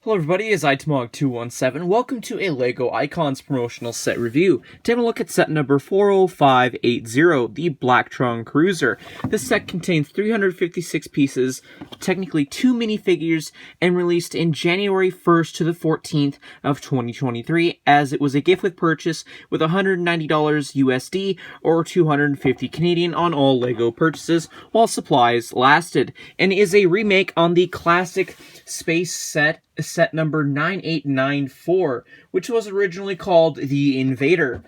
Hello everybody, it's TMOG217. Welcome to a LEGO Icons promotional set review. Taking a look at set number 40580, the blacktron Cruiser. This set contains 356 pieces, technically 2 minifigures, and released in January 1st to the 14th of 2023, as it was a gift with purchase with $190 USD or 250 Canadian on all LEGO purchases while supplies lasted, and is a remake on the classic space set number 9894, which was originally called the Invader.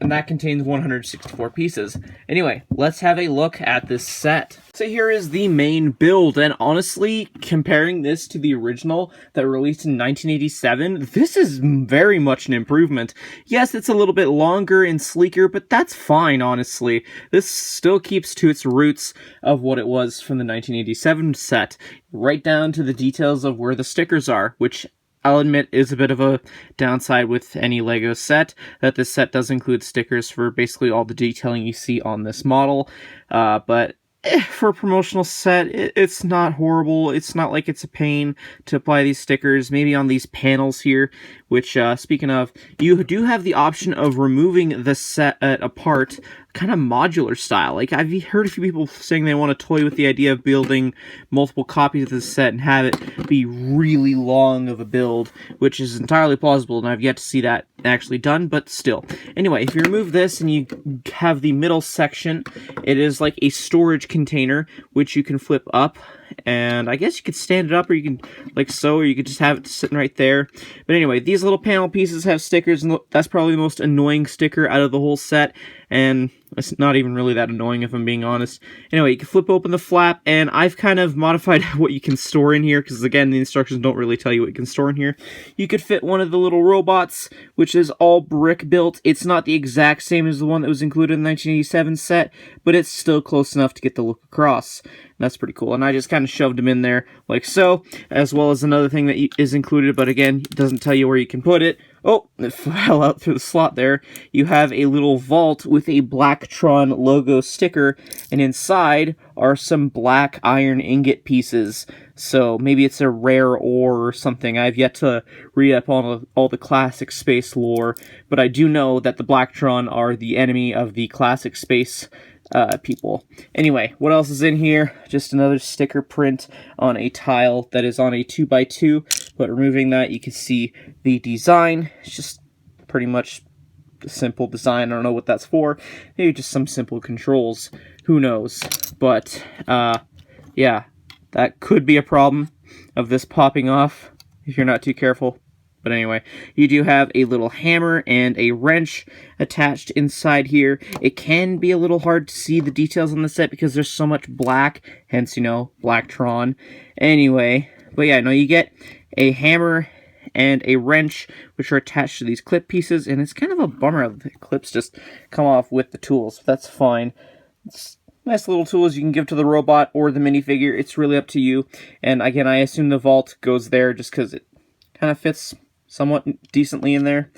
And that contains 164 pieces. Anyway, let's have a look at this set. So here is the main build, and honestly, comparing this to the original that released in 1987, this is very much an improvement. Yes, it's a little bit longer and sleeker, but that's fine, honestly. This still keeps to its roots of what it was from the 1987 set, right down to the details of where the stickers are, which I'll admit is a bit of a downside with any LEGO set, that this set does include stickers for basically all the detailing you see on this model, but for a promotional set, it's not horrible. It's not like it's a pain to apply these stickers, maybe on these panels here, which, speaking of, you do have the option of removing the set apart, kind of modular style. Like, I've heard a few people saying they want to toy with the idea of building multiple copies of this set and have it be really long of a build, which is entirely plausible, and I've yet to see that actually done, but still. Anyway, if you remove this and you have the middle section, it is like a storage container, which you can flip up, and I guess you could stand it up, or you can, like so, or you could just have it sitting right there. But anyway, these little panel pieces have stickers, and that's probably the most annoying sticker out of the whole set, and it's not even really that annoying if I'm being honest. Anyway, you can flip open the flap, and I've kind of modified what you can store in here, because again, the instructions don't really tell you what you can store in here. You could fit one of the little robots, which is all brick built. It's not the exact same as the one that was included in the 1987 set, but it's still close enough to get the look across. That's pretty cool, and I just kind of shoved them in there like so, as well as another thing that is included, but again, it doesn't tell you where you can put it. Oh, it fell out through the slot there. You have a little vault with a blacktron logo sticker, and inside are some black iron ingot pieces. So maybe it's a rare ore or something. I've yet to read up on all the classic space lore, but I do know that the blacktron are the enemy of the classic space people. Anyway, what else is in here? Just another sticker print on a tile that is on a 2x2, but removing that, you can see the design. It's just pretty much a simple design. I don't know what that's for. Maybe just some simple controls. Who knows? But, yeah, that could be a problem of this popping off if you're not too careful. But anyway, you do have a little hammer and a wrench attached inside here. It can be a little hard to see the details on the set because there's so much black, hence, you know, blacktron. Anyway, but yeah, no, you get a hammer and a wrench, which are attached to these clip pieces, and it's kind of a bummer that the clips just come off with the tools, but that's fine. It's nice little tools you can give to the robot or the minifigure. It's really up to you. And again, I assume the vault goes there just because it kind of fits somewhat decently in there.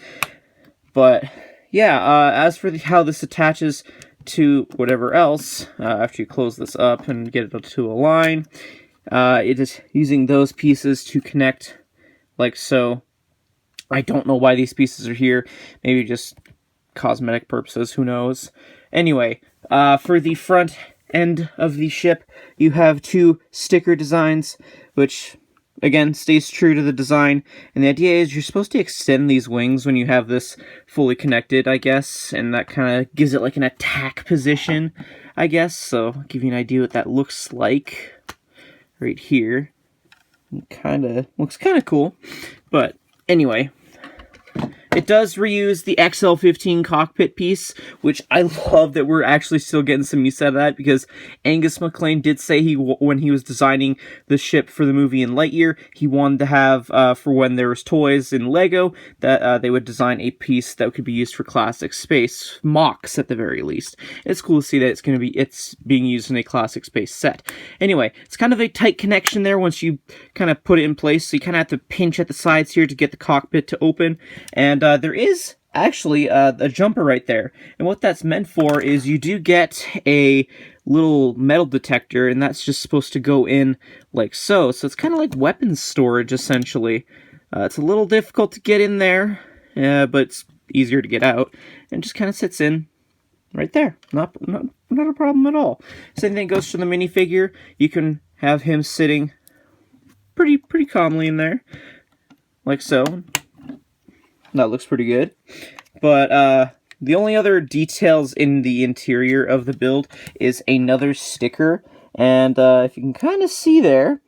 But yeah, as for how this attaches to whatever else, after you close this up and get it to a line, it is using those pieces to connect like so. I don't know why these pieces are here. Maybe just cosmetic purposes, who knows. Anyway, for the front end of the ship, you have two sticker designs, which again, stays true to the design, and the idea is you're supposed to extend these wings when you have this fully connected, I guess, and that kind of gives it like an attack position, I guess, so I'll give you an idea what that looks like right here. Looks kind of cool, but anyway, it does reuse the XL-15 cockpit piece, which I love that we're actually still getting some use out of that, because Angus MacLean did say when he was designing the ship for the movie in Lightyear, he wanted to have, for when there was toys in LEGO, that they would design a piece that could be used for classic space, MOCs at the very least. It's cool to see that it's being used in a classic space set. Anyway, it's kind of a tight connection there once you kind of put it in place, so you kind of have to pinch at the sides here to get the cockpit to open, and there is actually a jumper right there, and what that's meant for is you do get a little metal detector, and that's just supposed to go in like so. So it's kind of like weapons storage, essentially. It's a little difficult to get in there, but it's easier to get out, and just kind of sits in right there. Not a problem at all. Same thing goes for the minifigure. You can have him sitting pretty calmly in there, like so. That looks pretty good. But the only other details in the interior of the build is another sticker, and if you can kind of see there,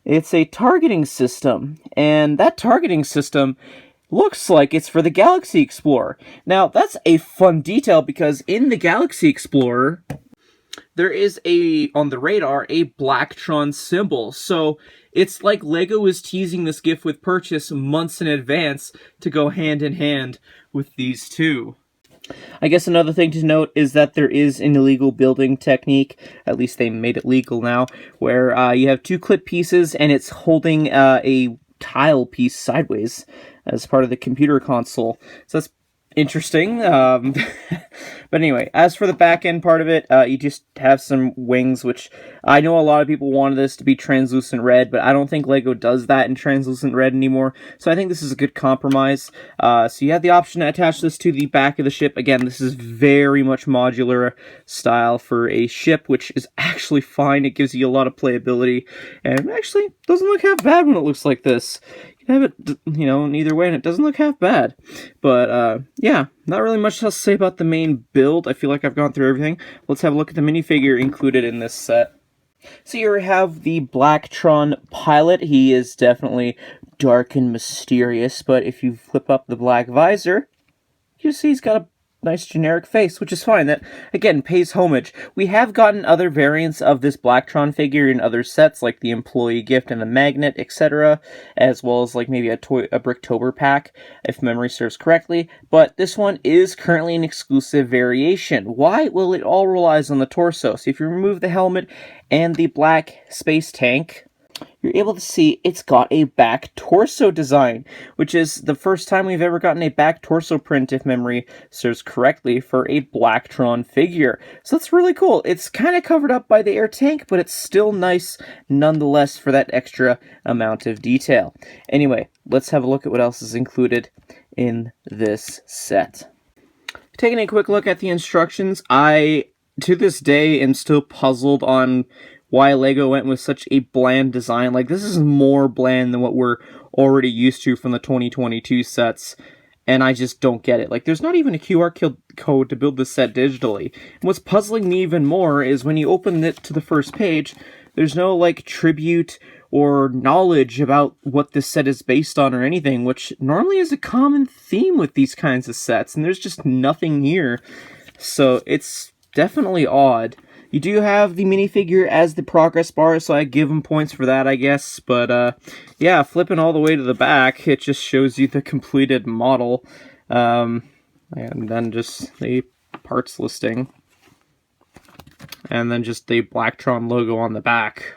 it's a targeting system, and that targeting system looks like it's for the Galaxy Explorer. Now, that's a fun detail because in the Galaxy Explorer, there is on the radar, a blacktron symbol. So it's like LEGO is teasing this gift with purchase months in advance to go hand in hand with these two. I guess another thing to note is that there is an illegal building technique, at least they made it legal now, where you have two clip pieces and it's holding a tile piece sideways as part of the computer console. So that's interesting. But anyway, as for the back end part of it, you just have some wings, which I know a lot of people wanted this to be translucent red, but I don't think LEGO does that in translucent red anymore. So I think this is a good compromise. So you have the option to attach this to the back of the ship. Again, this is very much modular style for a ship, which is actually fine. It gives you a lot of playability, and actually doesn't look half bad when it looks like this. Have it, you know, in either way, and it doesn't look half bad. But, yeah, not really much else to say about the main build. I feel like I've gone through everything. Let's have a look at the minifigure included in this set. So here we have the blacktron pilot. He is definitely dark and mysterious, but if you flip up the black visor, you see he's got a nice generic face, which is fine. That, again, pays homage. We have gotten other variants of this blacktron figure in other sets, like the employee gift and the magnet, etc., as well as like maybe a Bricktober pack, if memory serves correctly, but this one is currently an exclusive variation. Why? Well, it all relies on the torso. So if you remove the helmet and the black space tank, you're able to see it's got a back torso design, which is the first time we've ever gotten a back torso print, if memory serves correctly, for a blacktron figure. So that's really cool. It's kind of covered up by the air tank, but it's still nice nonetheless for that extra amount of detail. Anyway, let's have a look at what else is included in this set. Taking a quick look at the instructions, I, to this day, am still puzzled on why LEGO went with such a bland design. Like, this is more bland than what we're already used to from the 2022 sets, and I just don't get it. Like, there's not even a QR code to build this set digitally. And what's puzzling me even more is when you open it to the first page, there's no, like, tribute or knowledge about what this set is based on or anything, which normally is a common theme with these kinds of sets, and there's just nothing here. So it's definitely odd. You do have the minifigure as the progress bar, so I give them points for that, I guess. But, yeah, flipping all the way to the back, it just shows you the completed model. And then just the parts listing. And then just the Blacktron logo on the back.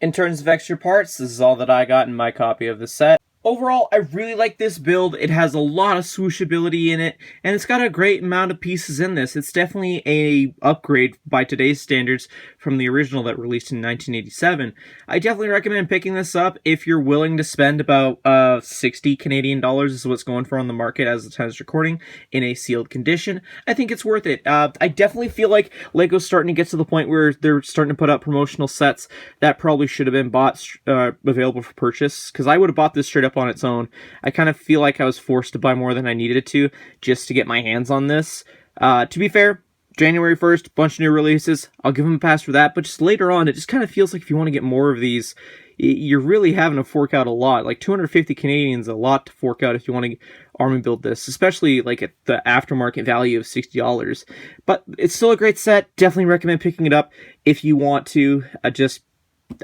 In terms of extra parts, this is all that I got in my copy of the set. Overall, I really like this build. It has a lot of swooshability in it, and it's got a great amount of pieces in this. It's definitely a upgrade by today's standards from the original that released in 1987. I definitely recommend picking this up if you're willing to spend about 60 Canadian dollars is what's going for on the market as the time is recording in a sealed condition. I think it's worth it. I definitely feel like LEGO's starting to get to the point where they're starting to put out promotional sets that probably should have been bought available for purchase, because I would have bought this straight up on its own. I kind of feel like I was forced to buy more than I needed to just to get my hands on this. To be fair, January 1st, bunch of new releases. I'll give them a pass for that, but just later on, it just kind of feels like if you want to get more of these, you're really having to fork out a lot. Like 250 Canadian is a lot to fork out if you want to army build this, especially like at the aftermarket value of $60. But it's still a great set. Definitely recommend picking it up if you want to.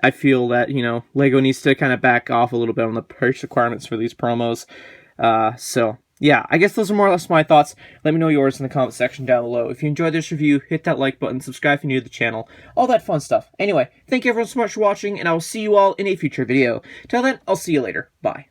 I feel that, you know, LEGO needs to kind of back off a little bit on the price requirements for these promos. So, yeah, I guess those are more or less my thoughts. Let me know yours in the comment section down below. If you enjoyed this review, hit that like button, subscribe if you're new to the channel, all that fun stuff. Anyway, thank you everyone so much for watching, and I will see you all in a future video. Till then, I'll see you later. Bye.